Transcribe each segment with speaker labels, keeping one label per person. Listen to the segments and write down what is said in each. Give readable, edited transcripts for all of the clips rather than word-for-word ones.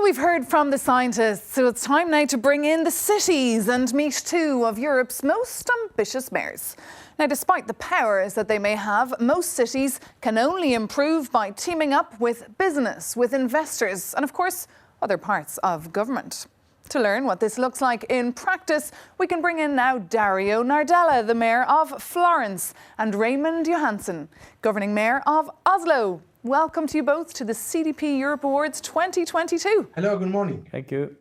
Speaker 1: Well, we've heard from the scientists, so it's time now to bring in the cities and meet two of Europe's most ambitious mayors. Now, despite the powers that they may have, most cities can only improve by teaming up with business, with investors, and of course, other parts of government. To learn what this looks like in practice, we can bring in now Dario Nardella, the mayor of Florence, and Raymond Johansson, governing mayor of Oslo. Welcome to you both to the CDP Europe Awards 2022.
Speaker 2: Hello, good morning.
Speaker 3: Thank you.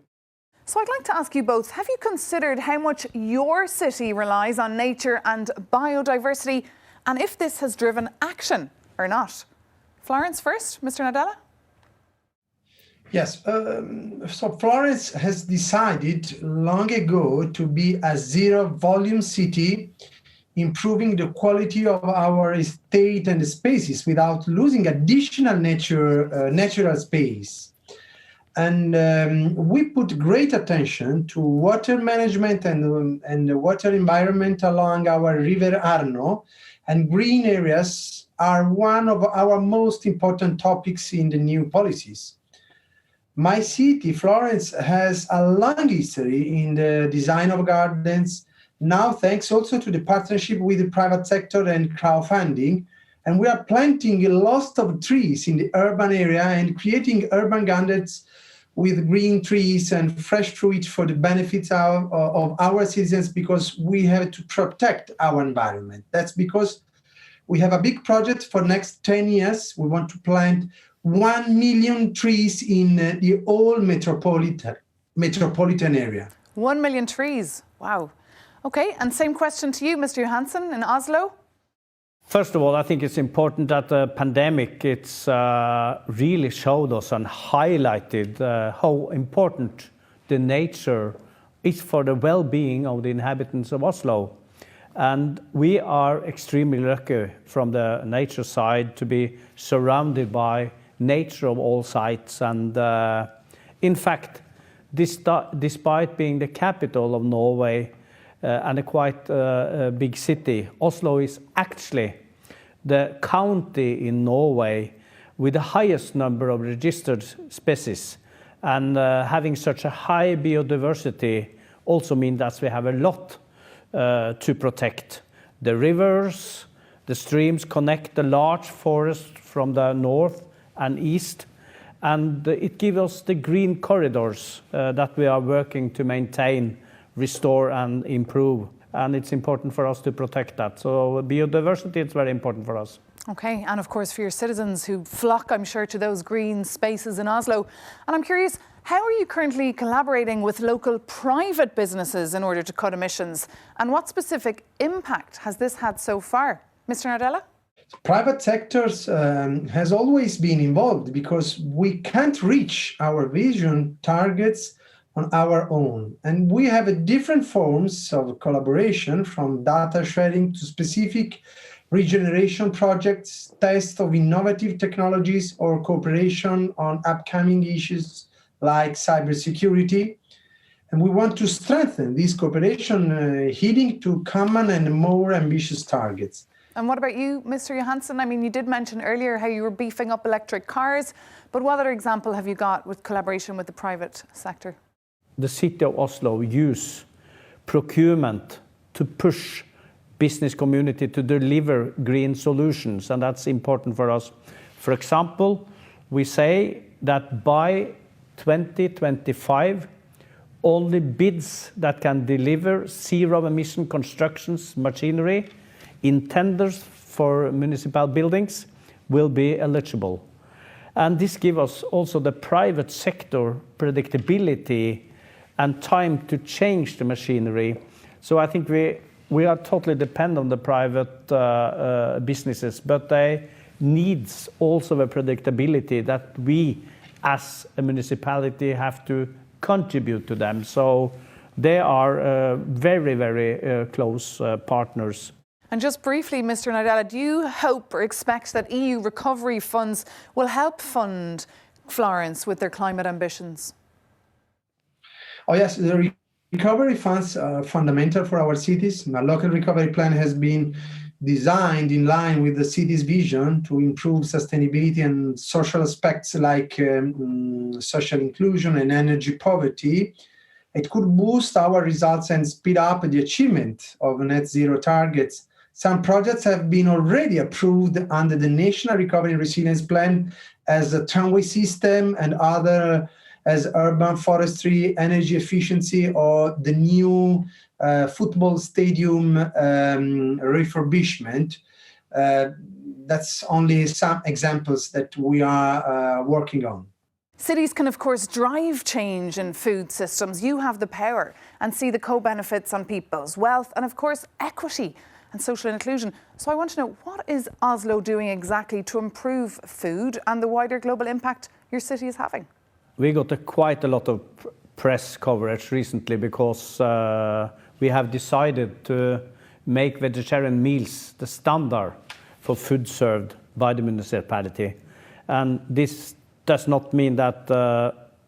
Speaker 1: So I'd like to ask you both, have you considered how much your city relies on nature and biodiversity, and if this has driven action or not? Florence first, Mr. Nardella?
Speaker 2: Yes, so Florence has decided long ago to be a zero-volume city, improving the quality of our estate and spaces without losing additional natural space. And we put great attention to water management and the water environment along our river Arno, and green areas are one of our most important topics in the new policies. My city, Florence, has a long history in the design of gardens, now thanks also to the partnership with the private sector and crowdfunding. And we are planting a lot of trees in the urban area and creating urban gardens with green trees and fresh fruit for the benefits of our citizens, because we have to protect our environment. That's because we have a big project for next 10 years. We want to plant 1 million trees in the whole metropolitan area.
Speaker 1: 1 million trees, wow. Okay, and same question to you, Mr. Johansson, in Oslo.
Speaker 3: First of all, I think it's important that the pandemic really showed us and highlighted how important the nature is for the well-being of the inhabitants of Oslo. And we are extremely lucky from the nature side to be surrounded by nature of all sides. And in fact, despite being the capital of Norway and a quite big city, Oslo is actually the county in Norway with the highest number of registered species. And having such a high biodiversity also means that we have a lot to protect. The rivers, the streams connect the large forest from the north and east, and it gives us the green corridors that we are working to maintain, restore and improve. And it's important for us to protect that. So biodiversity is very important for us.
Speaker 1: Okay, and of course for your citizens who flock, I'm sure, to those green spaces in Oslo. And I'm curious, how are you currently collaborating with local private businesses in order to cut emissions? And what specific impact has this had so far? Mr. Nardella?
Speaker 2: Private sectors has always been involved because we can't reach our vision targets on our own. And we have different forms of collaboration, from data sharing to specific regeneration projects, tests of innovative technologies, or cooperation on upcoming issues like cybersecurity. And we want to strengthen this cooperation, heading to common and more ambitious targets.
Speaker 1: And what about you, Mr. Johansson? I mean, you did mention earlier how you were beefing up electric cars, but what other example have you got with collaboration with the private sector?
Speaker 3: The city of Oslo use procurement to push business community to deliver green solutions, and that's important for us. For example, we say that by 2025, only bids that can deliver zero-emission constructions machinery in tenders for municipal buildings will be eligible. And this gives us also the private sector predictability and time to change the machinery. So I think we are totally dependent on the private businesses, but they need also the predictability that we as a municipality have to contribute to them. So they are very, very close partners.
Speaker 1: And just briefly, Mr. Nardella, do you hope or expect that EU recovery funds will help fund Florence with their climate ambitions?
Speaker 2: Oh yes, the recovery funds are fundamental for our cities. A local recovery plan has been designed in line with the city's vision to improve sustainability and social aspects like social inclusion and energy poverty, it could boost our results and speed up the achievement of net zero targets. Some projects have been already approved under the National Recovery and Resilience Plan as a tramway system and other as urban forestry, energy efficiency, or the new football stadium refurbishment. That's only some examples that we are working on.
Speaker 1: Cities can, of course, drive change in food systems. You have the power and see the co-benefits on people's wealth and, of course, equity and social inclusion. So I want to know, what is Oslo doing exactly to improve food and the wider global impact your city is having?
Speaker 3: We got quite a lot of press coverage recently because we have decided to make vegetarian meals the standard for food served by the municipality. And this does not mean that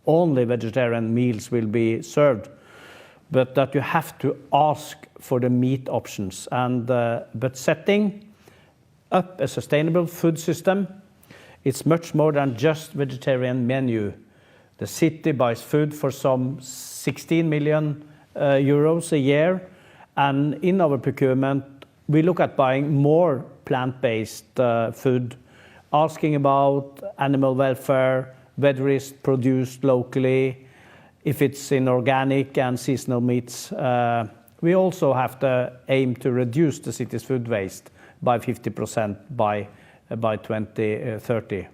Speaker 3: only vegetarian meals will be served, but that you have to ask for the meat options. And but setting up a sustainable food system, it's much more than just vegetarian menu. The city buys food for some 16 million euros a year, and in our procurement we look at buying more plant-based food, asking about animal welfare, whether it's produced locally, if it's in organic and seasonal meats. We also have the aim to reduce the city's food waste by 50% by 2030.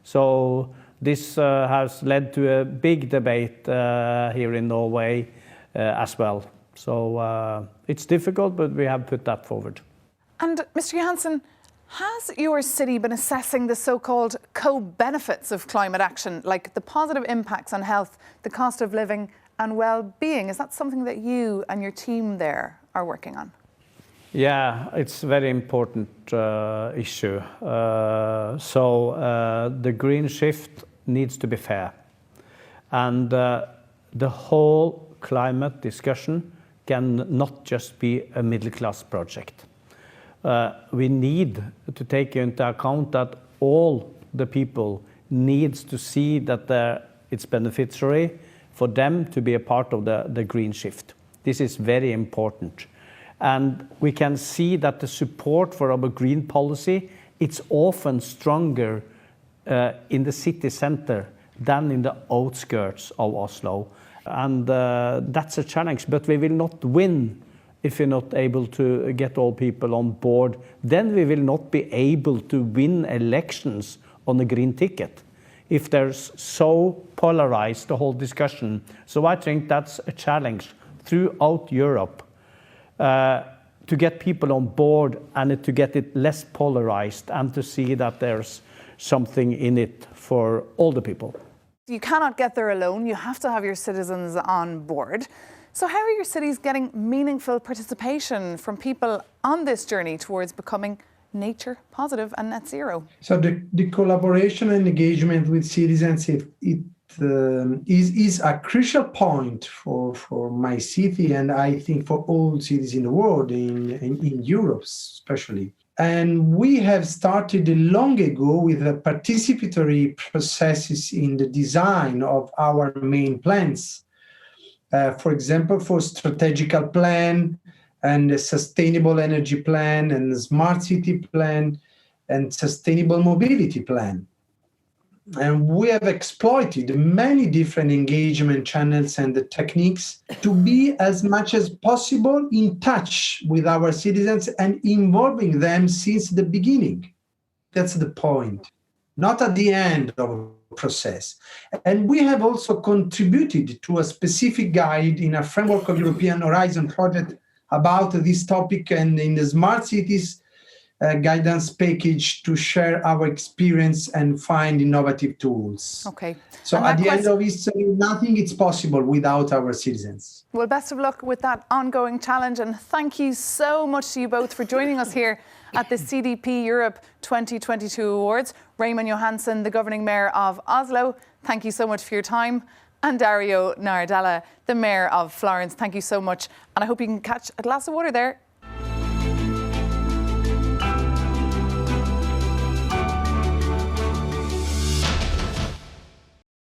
Speaker 3: So this has led to a big debate here in Norway as well. So it's difficult, but we have put that forward.
Speaker 1: And Mr. Johansen, has your city been assessing the so-called co-benefits of climate action, like the positive impacts on health, the cost of living and well-being? Is that something that you and your team there are working on?
Speaker 3: Yeah, it's a very important issue. The green shift needs to be fair. And the whole climate discussion can not just be a middle-class project. We need to take into account that all the people needs to see that it's beneficiary for them to be a part of the green shift. This is very important. And we can see that the support for our green policy, it's often stronger in the city center than in the outskirts of Oslo. And that's a challenge, but we will not win if we're not able to get all people on board. Then we will not be able to win elections on a green ticket if there's so polarized the whole discussion. So I think that's a challenge throughout Europe to get people on board and to get it less polarized and to see that there's something in it for all the people.
Speaker 1: You cannot get there alone. You have to have your citizens on board. So how are your cities getting meaningful participation from people on this journey towards becoming nature positive and net zero? So
Speaker 2: the collaboration and engagement with citizens, is a crucial point for my city, and I think for all cities in the world, in Europe especially. And we have started long ago with the participatory processes in the design of our main plans. For example, for strategical plan and a sustainable energy plan and a smart city plan and sustainable mobility plan. And we have exploited many different engagement channels and the techniques to be as much as possible in touch with our citizens and involving them since the beginning. That's the point, not at the end of a process. And we have also contributed to a specific guide in a framework of European Horizon project about this topic, and in the Smart Cities guidance package to share our experience and find innovative tools.
Speaker 1: Okay.
Speaker 2: So at the end of history, nothing is possible without our citizens.
Speaker 1: Well, best of luck with that ongoing challenge, and thank you so much to you both for joining us here at the CDP Europe 2022 Awards. Raymond Johansen, the governing mayor of Oslo, thank you so much for your time. And Dario Nardella, the mayor of Florence, thank you so much. And I hope you can catch a glass of water there